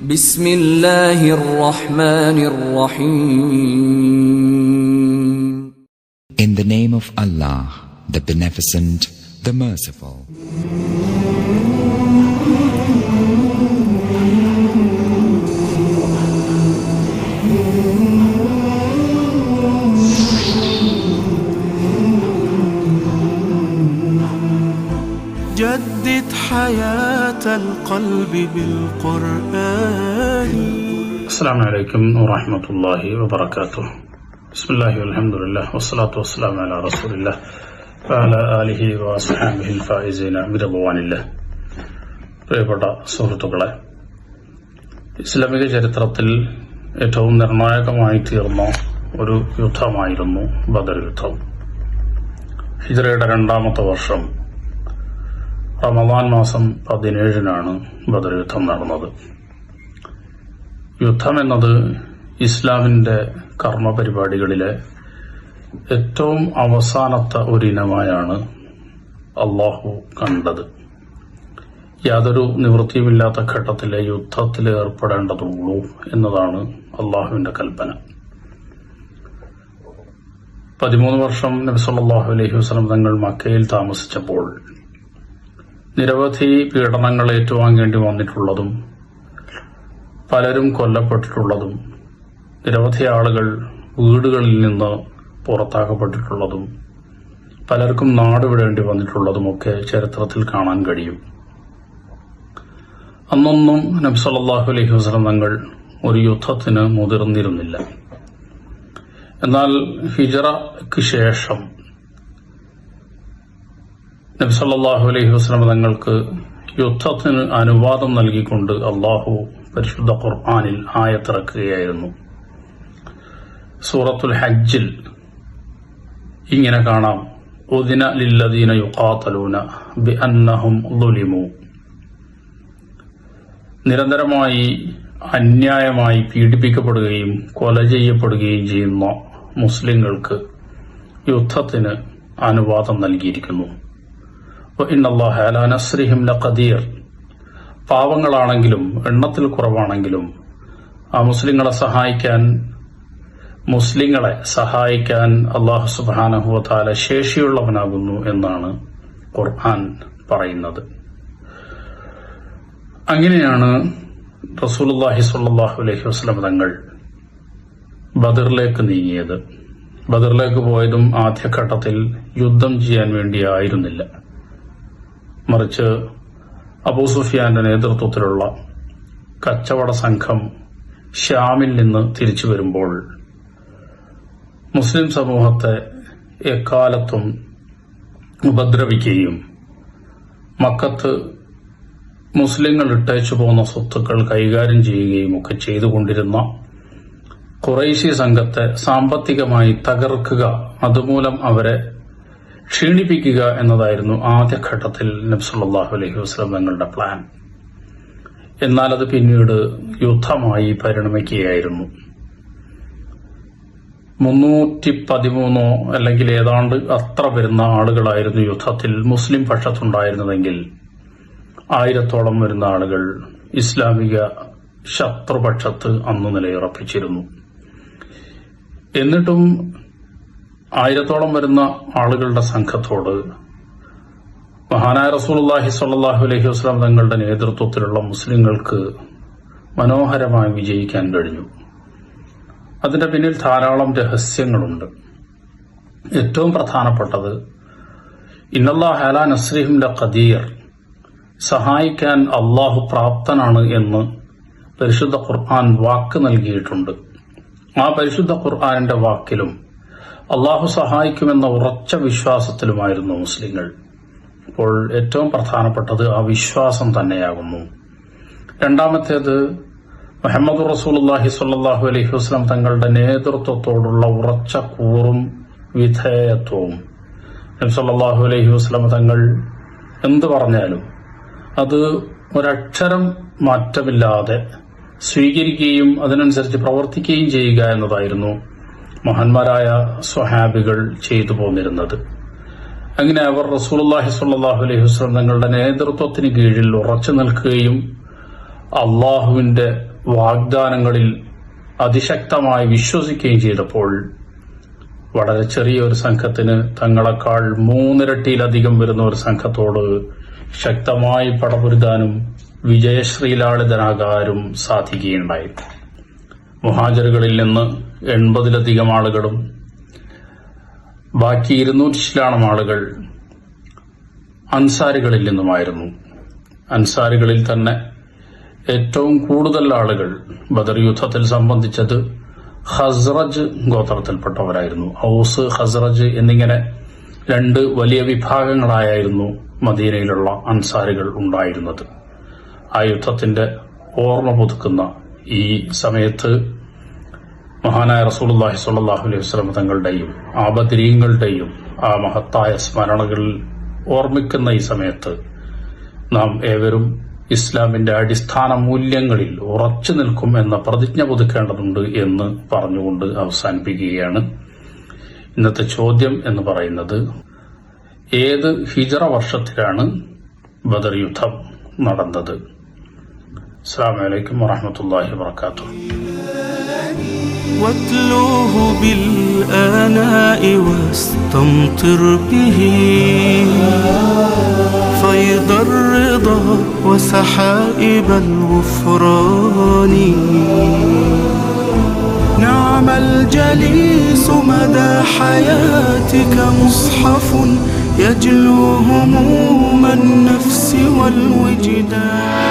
Bismillahir Rahmanir Rahim. In the name of Allah, the Beneficent, the Merciful. جدد حياة القلب بالقرآن. السلام عليكم ورحمة الله وبركاته. بسم الله والحمد لله والصلاة والسلام على رسول الله وعلى آله وصحبه الفائزين برضوان الله. പ്രിയപ്പെട്ട സുഹൃത്തുക്കളെ, ഇസ്ലാമിക ചരിത്രത്തിൽ ഏറ്റവും നിർണായകമായി തീർന്ന ഒരു യുദ്ധമായിരുന്നു ബദർ യുദ്ധം. ഹിജ്റയുടെ 2ാമത്തെ വർഷം റമദാൻ മാസം 17-നാണ് ബദർ യുദ്ധം നടന്നത്. യുദ്ധം എന്നത് ഇസ്ലാമിന്റെ കർമ്മപരിപാടികളിലെ ഏറ്റവും അവസാനത്തെ ഒരിനമായാണ് അള്ളാഹു കണ്ടത്. യാതൊരു നിവൃത്തിയുമില്ലാത്ത ഘട്ടത്തിലെ യുദ്ധത്തിൽ ഏർപ്പെടേണ്ടതുള്ളൂ എന്നതാണ് അള്ളാഹുവിന്റെ കൽപ്പന. 13 വർഷം നബി സല്ലല്ലാഹു അലൈഹി വസല്ലം തങ്ങൾ മക്കയിൽ താമസിച്ചപ്പോൾ നിരവധി പീഡനങ്ങൾ ഏറ്റുവാങ്ങേണ്ടി വന്നിട്ടുള്ളതും പലരും കൊല്ലപ്പെട്ടിട്ടുള്ളതും നിരവധി ആളുകൾ വീടുകളിൽ നിന്ന് പുറത്താക്കപ്പെട്ടിട്ടുള്ളതും പലർക്കും നാടുവിടേണ്ടി വന്നിട്ടുള്ളതുമൊക്കെ ചരിത്രത്തിൽ കാണാൻ കഴിയും. അന്നൊന്നും നബി സല്ലല്ലാഹു അലൈഹി വസല്ലം തങ്ങൾ ഒരു യുദ്ധത്തിന് മുതിർന്നിരുന്നില്ല. എന്നാൽ ഹിജ്റയ്ക്ക് ശേഷം നബി സല്ലല്ലാഹു അലൈഹി വസല്ലം തങ്ങൾക്ക് യുദ്ധത്തിന് അനുവാദം നൽകിക്കൊണ്ട് അള്ളാഹു പരിശുദ്ധ ഖുർആനിൽ ആയത്തിറക്കുകയായിരുന്നു. സൂറത്തുൽ ഹജ്ജിൽ ഇങ്ങനെ കാണാം: ഉദിന ലില്ലദീന യുഖാതലൂന ബിഅന്നഹും ളുലിമു. നിരന്തരമായി അന്യായമായി പീഡിപ്പിക്കപ്പെടുകയും കൊല ചെയ്യപ്പെടുകയും ചെയ്യുന്ന മുസ്ലിങ്ങൾക്ക് യുദ്ധത്തിന് അനുവാദം നൽകിയിരിക്കുന്നു. ഇന്നല്ലാഹ അലാ നസ്രിഹിം ലഖദീർ. പാവങ്ങളാണെങ്കിലും എണ്ണത്തിൽ കുറവാണെങ്കിലും ആ മുസ്ലിങ്ങളെ സഹായിക്കാൻ അല്ലാഹു സുബ്ഹാനഹു വ തആല ശേഷിയുള്ളവനാകുന്നു എന്നാണ് ഖുർആൻ പറയുന്നത്. അങ്ങനെയാണ് റസൂലുള്ളാഹി സ്വല്ലല്ലാഹു അലൈഹി വസല്ലം തങ്ങൾ ബദറിലേക്ക് നീങ്ങിയത്. ബദറിലേക്ക് പോയതും ആദ്യഘട്ടത്തിൽ യുദ്ധം ചെയ്യാൻ വേണ്ടിയായിരുന്നില്ല, മറിച്ച് അബൂ സുഫിയാന്റെ നേതൃത്വത്തിലുള്ള കച്ചവട സംഘം ഷ്യാമിൽ നിന്ന് തിരിച്ചു വരുമ്പോൾ മുസ്ലിം സമൂഹത്തെ എക്കാലത്തും ഉപദ്രവിക്കുകയും മക്കത്ത് മുസ്ലിങ്ങൾ ഇട്ടേച്ചു പോകുന്ന സ്വത്തുക്കൾ കൈകാര്യം ചെയ്യുകയും ഒക്കെ ചെയ്തുകൊണ്ടിരുന്ന ഖുറൈശി സംഘത്തെ സാമ്പത്തികമായി തകർക്കുക, അതുമൂലം അവരെ ക്ഷീണിപ്പിക്കുക എന്നതായിരുന്നു ആദ്യഘട്ടത്തിൽ നബി സല്ലല്ലാഹു അലൈഹി വസല്ലം തങ്ങളുടെ പ്ലാൻ. എന്നാൽ അത് പിന്നീട് യുദ്ധമായി പരിണമിക്കുകയായിരുന്നു. 313 അല്ലെങ്കിൽ ഏതാണ്ട് അത്ര വരുന്ന ആളുകളായിരുന്നു യുദ്ധത്തിൽ മുസ്ലിം പക്ഷത്തുണ്ടായിരുന്നതെങ്കിൽ 1000-ഓളം വരുന്ന ആളുകൾ ഇസ്ലാമിക ശത്രുപക്ഷത്ത് അന്ന് നിലയുറപ്പിച്ചിരുന്നു. എന്നിട്ടും 1000-ഓളം വരുന്ന ആളുകളുടെ സംഘത്തോട് മഹാനായ റസൂലുള്ളാഹി സ്വല്ലല്ലാഹു അലൈഹി വസല്ലം തങ്ങളുടെ നേതൃത്വത്തിലുള്ള മുസ്ലിങ്ങൾക്ക് മനോഹരമായി വിജയിക്കാൻ കഴിഞ്ഞു. അതിന്റെ പിന്നിൽ ധാരാളം രഹസ്യങ്ങളുണ്ട്. ഏറ്റവും പ്രധാനപ്പെട്ടത് ഇന്നല്ലാഹ അലാ നസ്രിഹിം ലഖദീർ, സഹായിക്കാൻ അള്ളാഹു പ്രാപ്തനാണ് എന്ന് പരിശുദ്ധ ഖുർആൻ വാക്ക് നൽകിയിട്ടുണ്ട്. ആ പരിശുദ്ധ ഖുർആനിന്റെ വാക്കിലും അള്ളാഹു സഹായിക്കുമെന്ന ഉറച്ച വിശ്വാസത്തിലുമായിരുന്നു മുസ്ലിങ്ങൾ. അപ്പോൾ ഏറ്റവും പ്രധാനപ്പെട്ടത് ആ വിശ്വാസം തന്നെയാകുന്നു. രണ്ടാമത്തേത് മുഹമ്മദ് റസൂലുള്ളാഹി സ്വല്ലല്ലാഹു അലൈഹി വസല്ലം തങ്ങളുടെ നേതൃത്വത്തോടുള്ള ഉറച്ച കൂറും വിധേയത്വവും. നബി സല്ലല്ലാഹു അലൈഹി വസല്ലം തങ്ങൾ എന്ത് പറഞ്ഞാലും അത് ഒരക്ഷരം മാറ്റമില്ലാതെ സ്വീകരിക്കുകയും അതിനനുസരിച്ച് പ്രവർത്തിക്കുകയും ചെയ്യുക എന്നതായിരുന്നു മഹാന്മാരായ സ്വഹാബികൾ ചെയ്തു പോന്നിരുന്നത്. അങ്ങനെ അവർ റസൂലുള്ളാഹി സ്വല്ലല്ലാഹു അലൈഹി വസല്ലം തങ്ങളുടെ നേതൃത്വത്തിന് കീഴിൽ ഉറച്ചു നിൽക്കുകയും അള്ളാഹുവിന്റെ വാഗ്ദാനങ്ങളിൽ അതിശക്തമായി വിശ്വസിക്കുകയും ചെയ്തപ്പോൾ വളരെ ചെറിയൊരു സംഘത്തിന് തങ്ങളെക്കാൾ 3 ഇരട്ടിയിലധികം വരുന്ന ഒരു സംഘത്തോട് ശക്തമായി പടപൊരുതാനും വിജയശ്രീലാളിതനാകാനും സാധിക്കുകയുണ്ടായി. മുഹാജിറുകളിൽ നിന്ന് 80-ലധികം ആളുകളും ബാക്കി 200 ആളുകൾ അൻസാരികളിൽ നിന്നുമായിരുന്നു. അൻസാരികളിൽ തന്നെ ഏറ്റവും കൂടുതൽ ആളുകൾ ബദർ യുദ്ധത്തിൽ സംബന്ധിച്ചത് ഖസ്റജ് ഗോത്രത്തിൽപ്പെട്ടവരായിരുന്നു. ഔസ്, ഖസ്റജ് എന്നിങ്ങനെ 2 വലിയ വിഭാഗങ്ങളായിരുന്നു മദീനയിലുള്ള അൻസാരികൾ ഉണ്ടായിരുന്നത്. ആ യുദ്ധത്തിന്റെ ഓർമ്മ പുതുക്കുന്ന ഈ സമയത്ത് മഹാനായ റസൂലുള്ളാഹി സ്വല്ലല്ലാഹു അലൈഹി വസല്ലം തങ്ങളുടെയും ആ ബദരീങ്ങളുടെയും ആ മഹത്തായ സ്മരണകളിൽ ഓർമ്മിക്കുന്ന ഈ സമയത്ത് നാം ഏവരും ഇസ്ലാമിന്റെ അടിസ്ഥാന മൂല്യങ്ങളിൽ ഉറച്ചു നിൽക്കും എന്ന പ്രതിജ്ഞ പുതുക്കേണ്ടതുണ്ട് എന്ന് പറഞ്ഞുകൊണ്ട് അവസാനിപ്പിക്കുകയാണ്. ഇന്നത്തെ ചോദ്യം എന്ന് പറയുന്നത്, ഏത് ഹിജ്റ വർഷത്തിലാണ് ബദർ യുദ്ധം നടന്നത്? അസ്സലാമു അലൈക്കും വറഹ്മത്തുള്ളാഹി വബറകാതുഹു. واتلوه بالآناء واستمطر به فيض الرضا وسحائب الغفران. نعم الجليس مدى حياتك مصحف يجلو هموم النفس والوجدان.